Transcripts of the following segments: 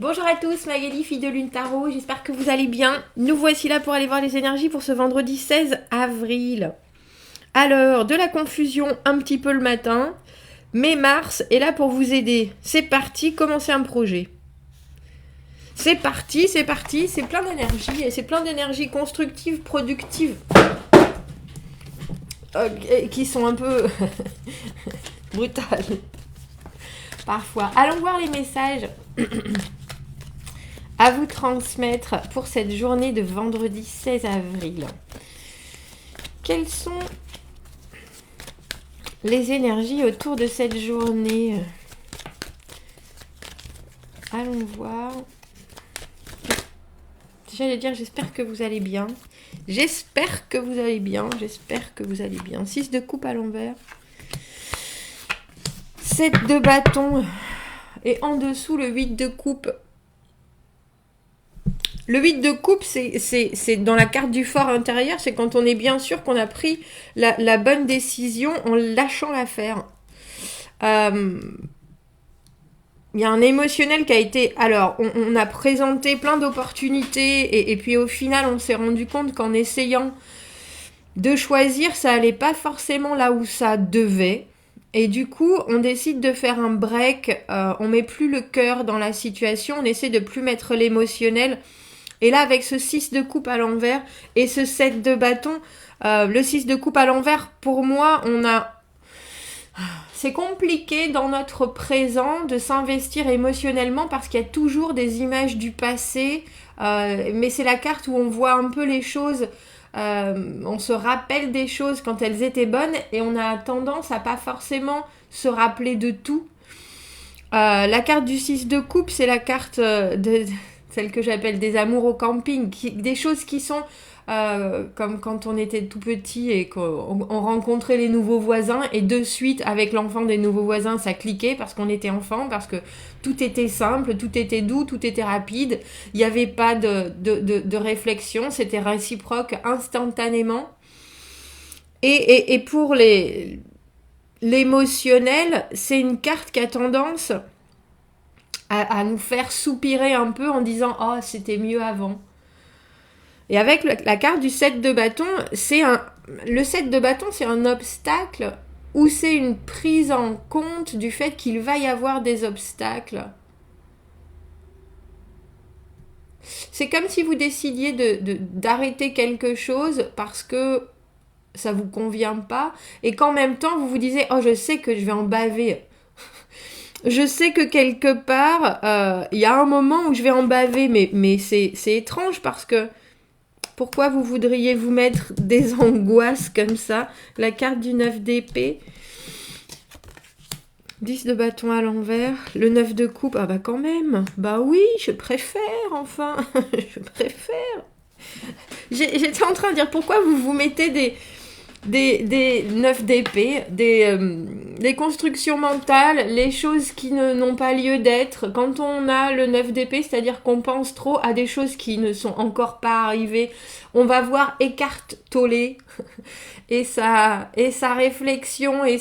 Bonjour à tous, Magali, fille de Lune Tarot, j'espère que vous allez bien. Nous voici là pour aller voir les énergies pour ce vendredi 16 avril. Alors, de la confusion un petit peu le matin, mais Mars est là pour vous aider. C'est parti, commencez un projet. C'est parti, c'est plein d'énergie, et c'est plein d'énergie constructive, productive, qui sont un peu brutales parfois. Allons voir les messages à vous transmettre pour cette journée de vendredi 16 avril. Quelles sont les énergies autour de cette journée? Allons voir. J'allais dire, j'espère que vous allez bien. J'espère que vous allez bien. J'espère que vous allez bien. 6 de coupe à l'envers. 7 de bâton. Et en dessous, le 8 de coupe. Le 8 de coupe, c'est dans la carte du fort intérieur, c'est quand on est bien sûr qu'on a pris la bonne décision en lâchant l'affaire. Il y a un émotionnel qui a été... Alors, on a présenté plein d'opportunités et puis au final, on s'est rendu compte qu'en essayant de choisir, ça allait pas forcément là où ça devait. Et du coup, on décide de faire un break, on met plus le cœur dans la situation, on essaie de plus mettre l'émotionnel. Et là, avec ce 6 de coupe à l'envers et ce 7 de bâton, le 6 de coupe à l'envers, pour moi, c'est compliqué dans notre présent de s'investir émotionnellement parce qu'il y a toujours des images du passé, mais c'est la carte où on voit un peu les choses, on se rappelle des choses quand elles étaient bonnes et on a tendance à pas forcément se rappeler de tout. La carte du 6 de coupe, c'est la carte celle que j'appelle des amours au camping, des choses qui sont comme quand on était tout petit et qu'on rencontrait les nouveaux voisins et de suite avec l'enfant des nouveaux voisins ça cliquait parce qu'on était enfant, parce que tout était simple, tout était doux, tout était rapide, il n'y avait pas de réflexion, c'était réciproque instantanément. Et pour l'émotionnel, c'est une carte qui a tendance à nous faire soupirer un peu en disant « Oh, c'était mieux avant ». Et avec la carte du 7 de bâton, le 7 de bâton, c'est un obstacle ou c'est une prise en compte du fait qu'il va y avoir des obstacles. C'est comme si vous décidiez d'arrêter quelque chose parce que ça vous convient pas et qu'en même temps vous vous disiez « Oh, je sais que je vais en baver ». Je sais que quelque part, il y a un moment où je vais en baver, mais c'est étrange parce que pourquoi vous voudriez vous mettre des angoisses comme ça? La carte du 9 d'épée, 10 de bâton à l'envers, le 9 de coupe, ah bah quand même, bah oui, je préfère, enfin, je préfère. J'étais en train de dire pourquoi vous vous mettez des 9 d'épée, des constructions mentales, les choses qui n'ont pas lieu d'être. Quand on a le 9 d'épée, c'est-à-dire qu'on pense trop à des choses qui ne sont encore pas arrivées, on va voir Eckhart Tolle et sa réflexion et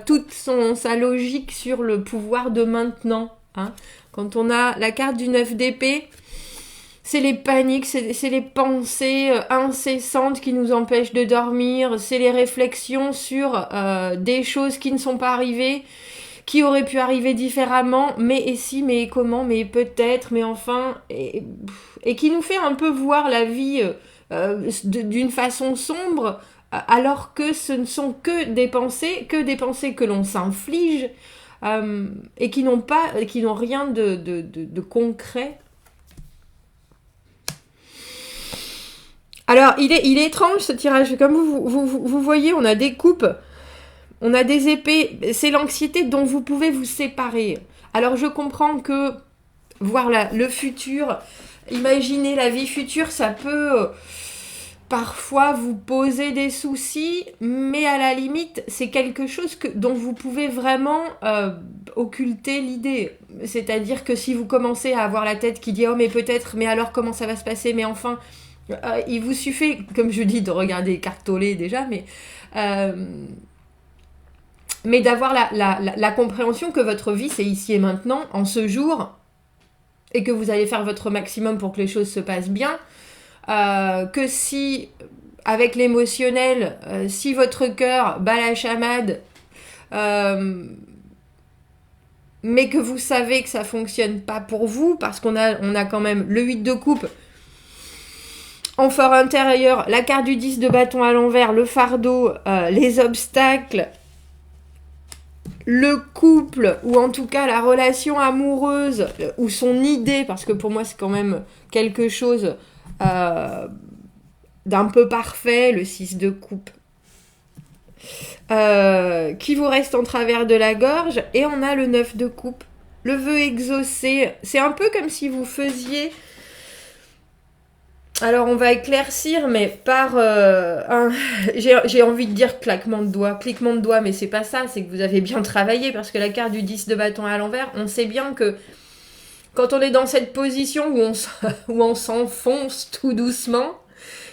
toute sa logique sur le pouvoir de maintenant. Hein. Quand on a la carte du 9 d'épée, c'est les paniques, c'est les pensées incessantes qui nous empêchent de dormir, c'est les réflexions sur des choses qui ne sont pas arrivées, qui auraient pu arriver différemment, mais et si, mais comment, mais peut-être, mais enfin, et qui nous fait un peu voir la vie d'une façon sombre, alors que ce ne sont que des pensées que l'on s'inflige, et qui n'ont rien de concret. Alors, il est étrange ce tirage. Comme vous voyez, on a des coupes, on a des épées. C'est l'anxiété dont vous pouvez vous séparer. Alors, je comprends que voir le futur, imaginer la vie future, ça peut parfois vous poser des soucis, mais à la limite, c'est quelque chose dont vous pouvez vraiment occulter l'idée. C'est-à-dire que si vous commencez à avoir la tête qui dit « Oh, mais peut-être, mais alors comment ça va se passer, mais enfin… » il vous suffit, comme je dis, de regarder Eckhart Tolle déjà, mais d'avoir la compréhension que votre vie, c'est ici et maintenant, en ce jour, et que vous allez faire votre maximum pour que les choses se passent bien, que si, avec l'émotionnel, si votre cœur bat la chamade, mais que vous savez que ça fonctionne pas pour vous, parce qu'on a quand même le 8 de coupe, en fort intérieur, la carte du 10 de bâton à l'envers, le fardeau, les obstacles, le couple, ou en tout cas la relation amoureuse, ou son idée, parce que pour moi c'est quand même quelque chose d'un peu parfait, le 6 de coupe, qui vous reste en travers de la gorge, et on a le 9 de coupe, le vœu exaucé. C'est un peu comme si vous faisiez... Alors on va éclaircir, mais par j'ai envie de dire cliquement de doigts, mais c'est pas ça, c'est que vous avez bien travaillé, parce que la carte du 10 de bâton à l'envers, on sait bien que quand on est dans cette position où on s'enfonce tout doucement,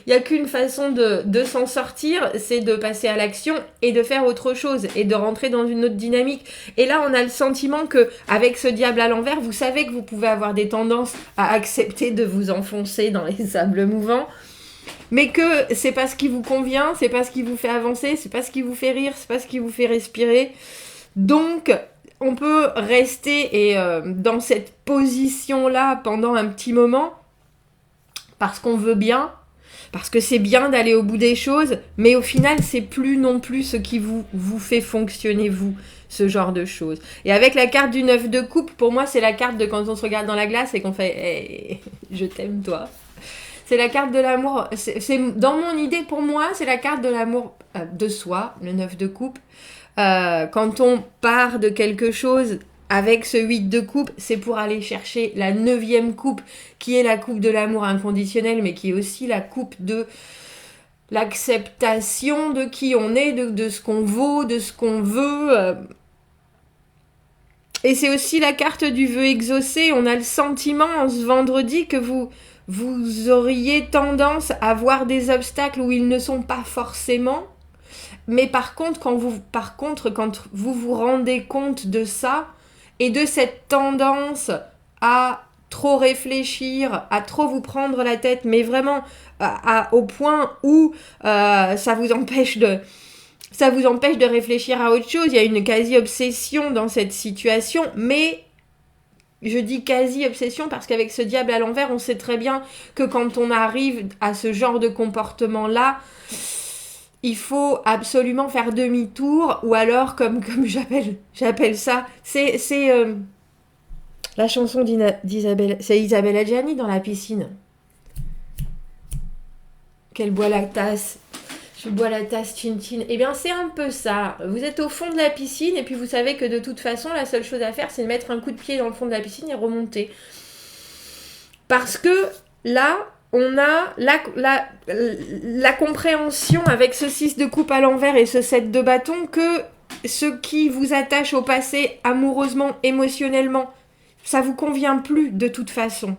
il n'y a qu'une façon de s'en sortir, c'est de passer à l'action et de faire autre chose et de rentrer dans une autre dynamique. Et là, on a le sentiment que avec ce diable à l'envers, vous savez que vous pouvez avoir des tendances à accepter de vous enfoncer dans les sables mouvants, mais que c'est pas ce qui vous convient, c'est pas ce qui vous fait avancer, c'est pas ce qui vous fait rire, c'est pas ce qui vous fait respirer. Donc, on peut rester dans cette position-là pendant un petit moment parce qu'on veut bien, parce que c'est bien d'aller au bout des choses, mais au final, c'est plus non plus ce qui vous fait fonctionner, vous, ce genre de choses. Et avec la carte du 9 de coupe, pour moi, c'est la carte de quand on se regarde dans la glace et qu'on fait hey, « je t'aime, toi ». C'est la carte de l'amour. Dans mon idée, pour moi, c'est la carte de l'amour de soi, le 9 de coupe. Quand on part de quelque chose... Avec ce 8 de coupe, c'est pour aller chercher la 9e coupe, qui est la coupe de l'amour inconditionnel, mais qui est aussi la coupe de l'acceptation de qui on est, de ce qu'on vaut, de ce qu'on veut. Et c'est aussi la carte du vœu exaucé. On a le sentiment en ce vendredi que vous auriez tendance à voir des obstacles où ils ne sont pas forcément. Mais par contre, quand vous vous rendez compte de ça, et de cette tendance à trop réfléchir, à trop vous prendre la tête, mais vraiment au point où ça vous empêche de réfléchir à autre chose. Il y a une quasi-obsession dans cette situation, mais je dis quasi-obsession parce qu'avec ce diable à l'envers, on sait très bien que quand on arrive à ce genre de comportement-là, il faut absolument faire demi-tour, ou alors, comme j'appelle ça, c'est la chanson d'Isabelle, c'est Isabelle Adjani dans la piscine. Qu'elle boit la tasse. Je bois la tasse chin-chin. Eh bien, c'est un peu ça. Vous êtes au fond de la piscine, et puis vous savez que de toute façon, la seule chose à faire, c'est de mettre un coup de pied dans le fond de la piscine et remonter. Parce que là... on a la compréhension avec ce 6 de coupe à l'envers et ce 7 de bâton que ce qui vous attache au passé amoureusement, émotionnellement, ça vous convient plus de toute façon.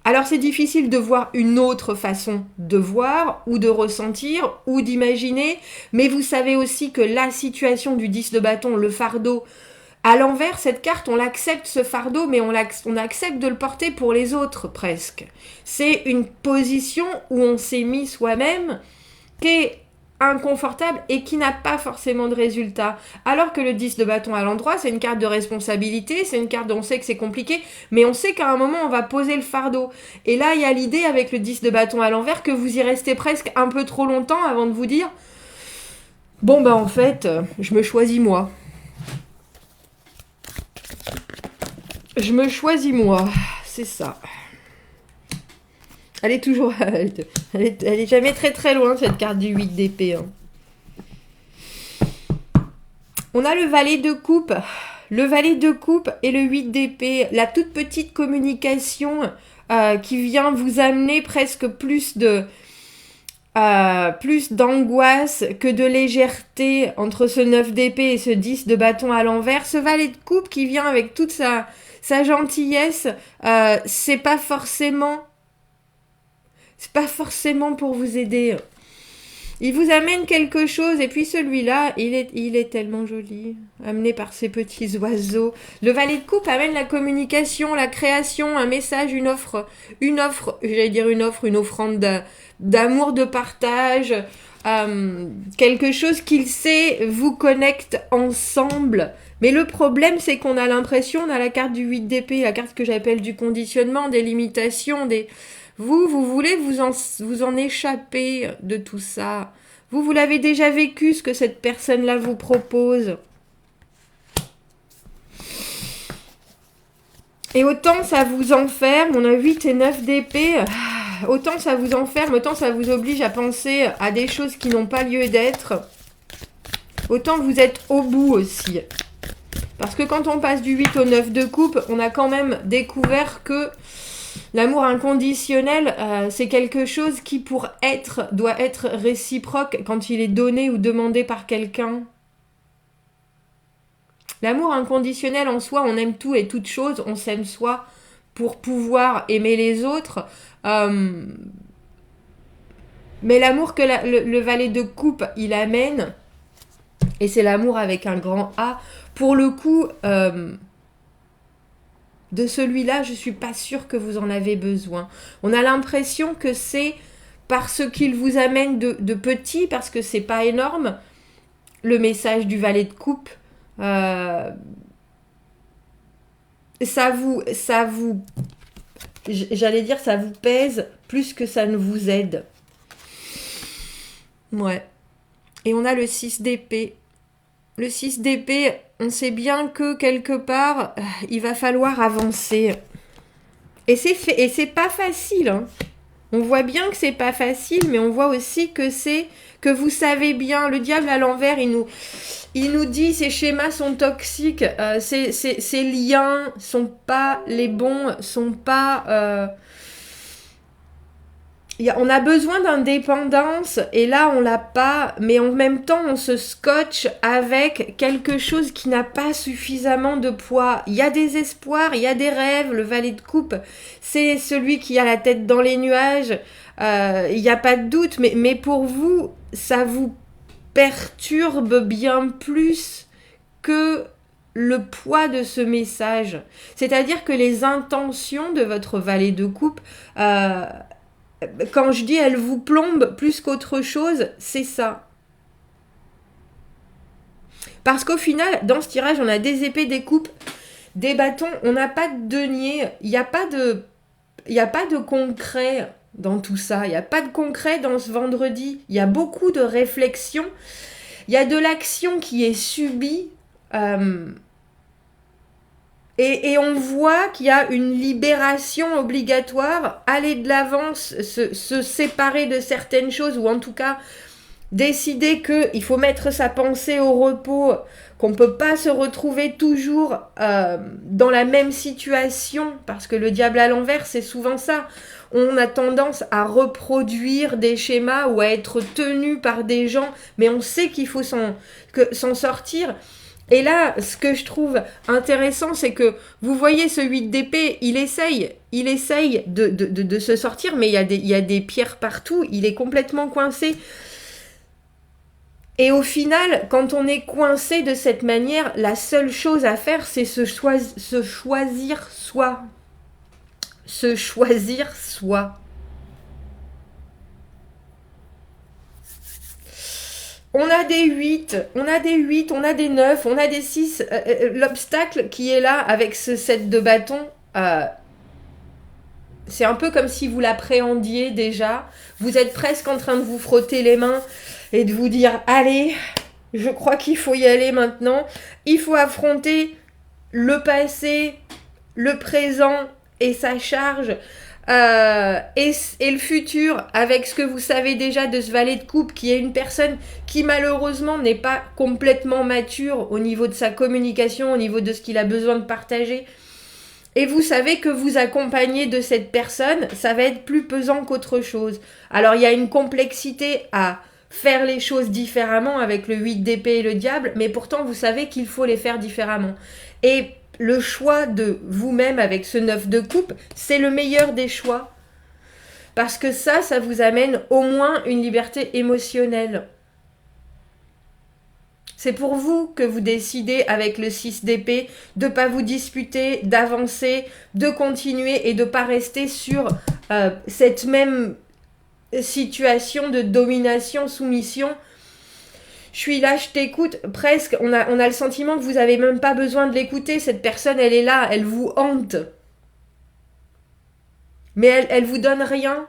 Alors c'est difficile de voir une autre façon de voir ou de ressentir ou d'imaginer, mais vous savez aussi que la situation du 10 de bâton, le fardeau, à l'envers, cette carte, on l'accepte ce fardeau, mais on accepte de le porter pour les autres, presque. C'est une position où on s'est mis soi-même, qui est inconfortable et qui n'a pas forcément de résultat. Alors que le 10 de bâton à l'endroit, c'est une carte de responsabilité, c'est une carte dont on sait que c'est compliqué, mais on sait qu'à un moment, on va poser le fardeau. Et là, il y a l'idée, avec le 10 de bâton à l'envers, que vous y restez presque un peu trop longtemps avant de vous dire « Bon, bah en fait, je me choisis moi ». Je me choisis moi, c'est ça. Elle est toujours... Elle est jamais très très loin, cette carte du 8 d'épée. Hein. On a le valet de coupe. Le valet de coupe et le 8 d'épée. La toute petite communication qui vient vous amener presque plus d'angoisse que de légèreté entre ce 9 d'épée et ce 10 de bâton à l'envers. Ce valet de coupe qui vient avec toute sa gentillesse, c'est pas forcément pour vous aider. Il vous amène quelque chose, et puis celui-là, il est tellement joli, amené par ces petits oiseaux. Le valet de coupe amène la communication, la création, un message, une offre, j'allais dire une offrande d'amour, de partage, quelque chose qu'il sait vous connecte ensemble. Mais le problème, c'est qu'on a l'impression, on a la carte du 8 d'épée, la carte que j'appelle du conditionnement, des limitations, des... Vous voulez vous en échapper de tout ça. Vous l'avez déjà vécu, ce que cette personne-là vous propose. Et autant ça vous enferme, on a 8 et 9 d'épée, autant ça vous enferme, autant ça vous oblige à penser à des choses qui n'ont pas lieu d'être, autant vous êtes au bout aussi. Parce que quand on passe du 8 au 9 de coupe, on a quand même découvert que l'amour inconditionnel, c'est quelque chose qui, pour être, doit être réciproque quand il est donné ou demandé par quelqu'un. L'amour inconditionnel en soi, on aime tout et toute chose, on s'aime soi pour pouvoir aimer les autres. Mais l'amour que le valet de coupe, il amène, et c'est l'amour avec un grand A, pour le coup... de celui-là, je ne suis pas sûre que vous en avez besoin. On a l'impression que c'est parce qu'il vous amène de petit, parce que c'est pas énorme, le message du valet de coupe. Ça vous, j'allais dire, ça vous pèse plus que ça ne vous aide. Ouais. Et on a le 6 d'épée. Le 6 d'épée, on sait bien que quelque part, il va falloir avancer. Et c'est pas facile. Hein. On voit bien que c'est pas facile, mais on voit aussi que c'est que vous savez bien. Le diable à l'envers, il nous dit ces schémas sont toxiques, ces liens sont pas les bons, sont pas. On a besoin d'indépendance et là on l'a pas, mais en même temps on se scotche avec quelque chose qui n'a pas suffisamment de poids. Il y a des espoirs, il y a des rêves. Le valet de coupe, c'est celui qui a la tête dans les nuages. Il n'y a pas de doute, mais pour vous, ça vous perturbe bien plus que le poids de ce message. C'est-à-dire que les intentions de votre valet de coupe... quand je dis elle vous plombe plus qu'autre chose, c'est ça. Parce qu'au final, dans ce tirage, on a des épées, des coupes, des bâtons, on n'a pas de denier, il n'y a pas de concret dans tout ça, il n'y a pas de concret dans ce vendredi, il y a beaucoup de réflexion, il y a de l'action qui est subie, et on voit qu'il y a une libération obligatoire, aller de l'avant, se séparer de certaines choses, ou en tout cas décider qu'il faut mettre sa pensée au repos, qu'on ne peut pas se retrouver toujours dans la même situation, parce que le diable à l'envers, c'est souvent ça. On a tendance à reproduire des schémas ou à être tenu par des gens, mais on sait qu'il faut s'en sortir. Et là, ce que je trouve intéressant, c'est que vous voyez ce 8 d'épée, il essaye de se sortir, mais il y a des pierres partout, il est complètement coincé. Et au final, quand on est coincé de cette manière, la seule chose à faire, c'est se choisir soi. Se choisir soi. On a des 8, on a des 8, on a des 9, on a des 6. L'obstacle qui est là avec ce set de bâtons, c'est un peu comme si vous l'appréhendiez déjà. Vous êtes presque en train de vous frotter les mains et de vous dire « Allez, je crois qu'il faut y aller maintenant. Il faut affronter le passé, le présent et sa charge. » Et le futur avec ce que vous savez déjà de ce valet de coupe qui est une personne qui malheureusement n'est pas complètement mature au niveau de sa communication, au niveau de ce qu'il a besoin de partager. Et vous savez que vous accompagnez de cette personne, ça va être plus pesant qu'autre chose. Alors il y a une complexité à faire les choses différemment avec le 8 d'épée et le diable, mais pourtant vous savez qu'il faut les faire différemment. Et le choix de vous-même avec ce 9 de coupe, c'est le meilleur des choix. Parce que ça vous amène au moins une liberté émotionnelle. C'est pour vous que vous décidez avec le 6 d'épée de ne pas vous disputer, d'avancer, de continuer et de ne pas rester sur cette même situation de domination, soumission. Je suis là, je t'écoute. Presque, on a le sentiment que vous n'avez même pas besoin de l'écouter. Cette personne, elle est là, elle vous hante. Mais elle vous donne rien.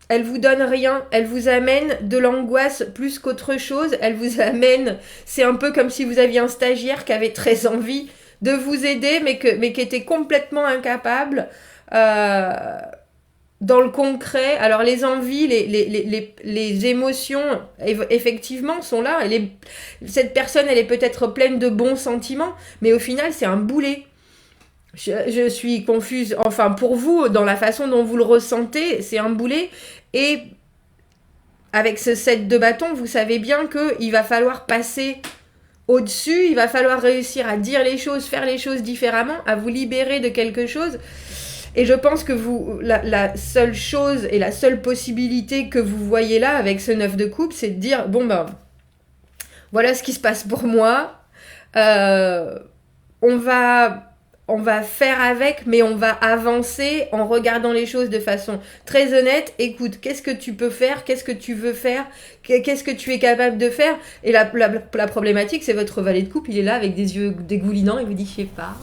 Elle vous donne rien, elle vous amène de l'angoisse plus qu'autre chose, elle vous amène, c'est un peu comme si vous aviez un stagiaire qui avait très envie de vous aider, mais qui était complètement incapable dans le concret. Alors les envies, les émotions, effectivement, sont là. Cette personne, elle est peut-être pleine de bons sentiments, mais au final, c'est un boulet. Je suis confuse, enfin pour vous, dans la façon dont vous le ressentez, c'est un boulet. Et avec ce 7 de bâton, vous savez bien qu'il va falloir passer au-dessus, il va falloir réussir à dire les choses, faire les choses différemment, à vous libérer de quelque chose. Et je pense que la seule chose et la seule possibilité que vous voyez là avec ce 9 de coupe, c'est de dire, bon ben, voilà ce qui se passe pour moi, on va faire avec, mais on va avancer en regardant les choses de façon très honnête. Écoute, qu'est-ce que tu peux faire? Qu'est-ce que tu veux faire? Qu'est-ce que tu es capable de faire? Et la problématique, c'est votre valet de coupe, il est là avec des yeux dégoulinants, il vous dit, je sais pas.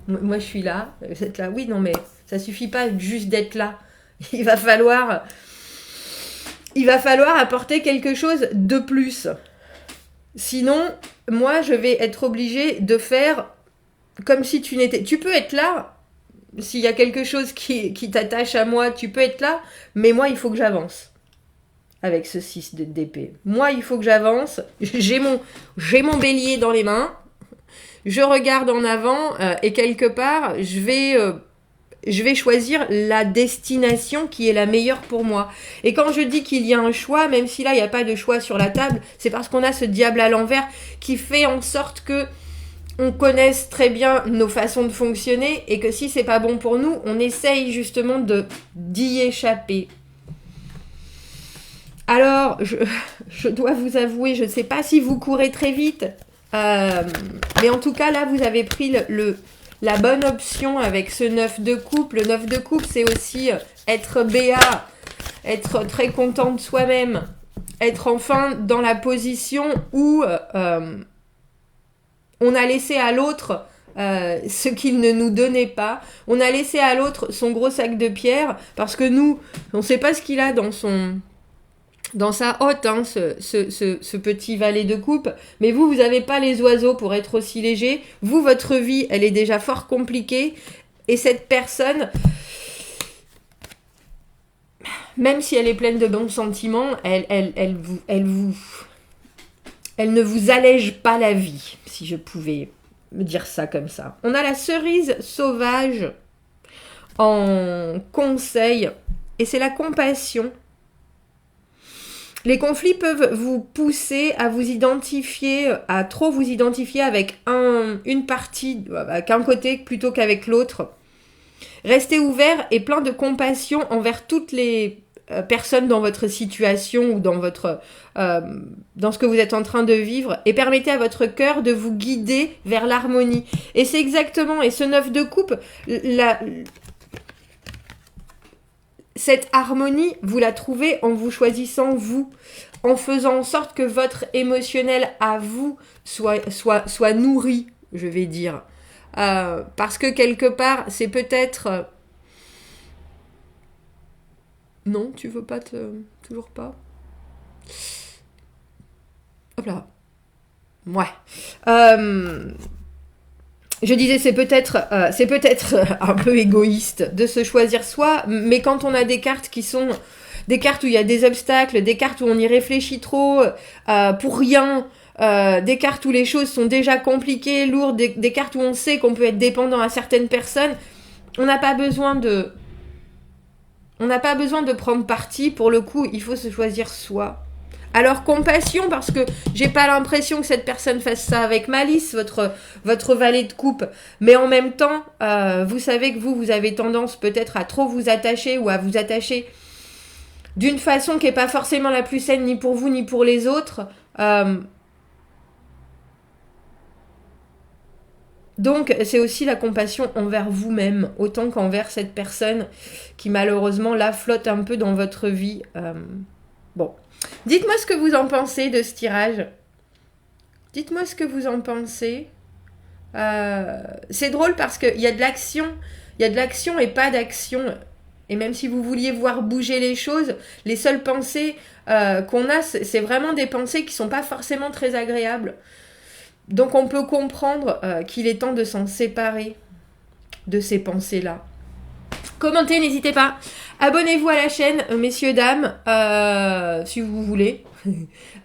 Moi, je suis là. Vous êtes là. Oui, non, mais ça suffit pas juste d'être là. Il va falloir apporter quelque chose de plus. Sinon, moi, je vais être obligée de faire comme si tu n'étais... Tu peux être là, s'il y a quelque chose qui t'attache à moi, tu peux être là, mais moi, il faut que j'avance. Avec ce 6 d'épée. Moi, il faut que j'avance. J'ai mon bélier dans les mains. Je regarde en avant et quelque part, je vais choisir la destination qui est la meilleure pour moi. Et quand je dis qu'il y a un choix, même si là, il n'y a pas de choix sur la table, c'est parce qu'on a ce diable à l'envers qui fait en sorte que on connaisse très bien nos façons de fonctionner et que si c'est pas bon pour nous, on essaye justement d'y échapper. Alors, je dois vous avouer, je ne sais pas si vous courez très vite, mais en tout cas, là, vous avez pris la bonne option avec ce 9 de coupe. Le 9 de coupe, c'est aussi être béat, être très content de soi-même, être enfin dans la position où on a laissé à l'autre ce qu'il ne nous donnait pas. On a laissé à l'autre son gros sac de pierre parce que nous, on ne sait pas ce qu'il a dans sa hotte, hein, ce petit valet de coupe. Mais vous n'avez pas les oiseaux pour être aussi léger. Vous, votre vie, elle est déjà fort compliquée. Et cette personne, même si elle est pleine de bons sentiments, elle ne vous allège pas la vie, si je pouvais me dire ça comme ça. On a la cerise sauvage en conseil, et c'est la compassion. Les conflits peuvent vous pousser à vous identifier, à trop vous identifier avec une partie, avec un côté plutôt qu'avec l'autre. Restez ouvert et plein de compassion envers toutes les personnes dans votre situation ou dans ce que vous êtes en train de vivre, et permettez à votre cœur de vous guider vers l'harmonie. Et c'est exactement, et ce 9 de coupe, cette harmonie, vous la trouvez en vous choisissant vous, en faisant en sorte que votre émotionnel à vous soit nourri, je vais dire. Parce que quelque part, c'est peut-être... Non, tu veux pas toujours pas? Hop là. Ouais. Je disais, c'est peut-être un peu égoïste de se choisir soi, mais quand on a des cartes qui sont des cartes où il y a des obstacles, des cartes où on y réfléchit trop pour rien, des cartes où les choses sont déjà compliquées, lourdes, des cartes où on sait qu'on peut être dépendant à certaines personnes, on n'a pas besoin de prendre parti. Pour le coup, il faut se choisir soi. Alors compassion, parce que j'ai pas l'impression que cette personne fasse ça avec malice, votre valet de coupe. Mais en même temps, vous savez que vous avez tendance peut-être à trop vous attacher ou à vous attacher d'une façon qui n'est pas forcément la plus saine ni pour vous ni pour les autres. Donc, c'est aussi la compassion envers vous-même, autant qu'envers cette personne qui malheureusement là flotte un peu dans votre vie. Bon. Dites-moi ce que vous en pensez de ce tirage. Dites-moi ce que vous en pensez. C'est drôle parce qu'il y a de l'action. Il y a de l'action et pas d'action. Et même si vous vouliez voir bouger les choses, les seules pensées qu'on a, c'est vraiment des pensées qui sont pas forcément très agréables. Donc on peut comprendre qu'il est temps de s'en séparer de ces pensées-là. Commentez, n'hésitez pas. Abonnez-vous à la chaîne, messieurs, dames, si vous voulez.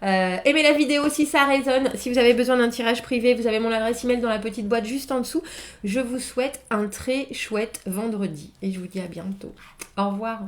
Aimez la vidéo si ça résonne. Si vous avez besoin d'un tirage privé, vous avez mon adresse email dans la petite boîte juste en dessous. Je vous souhaite un très chouette vendredi. Et je vous dis à bientôt. Au revoir.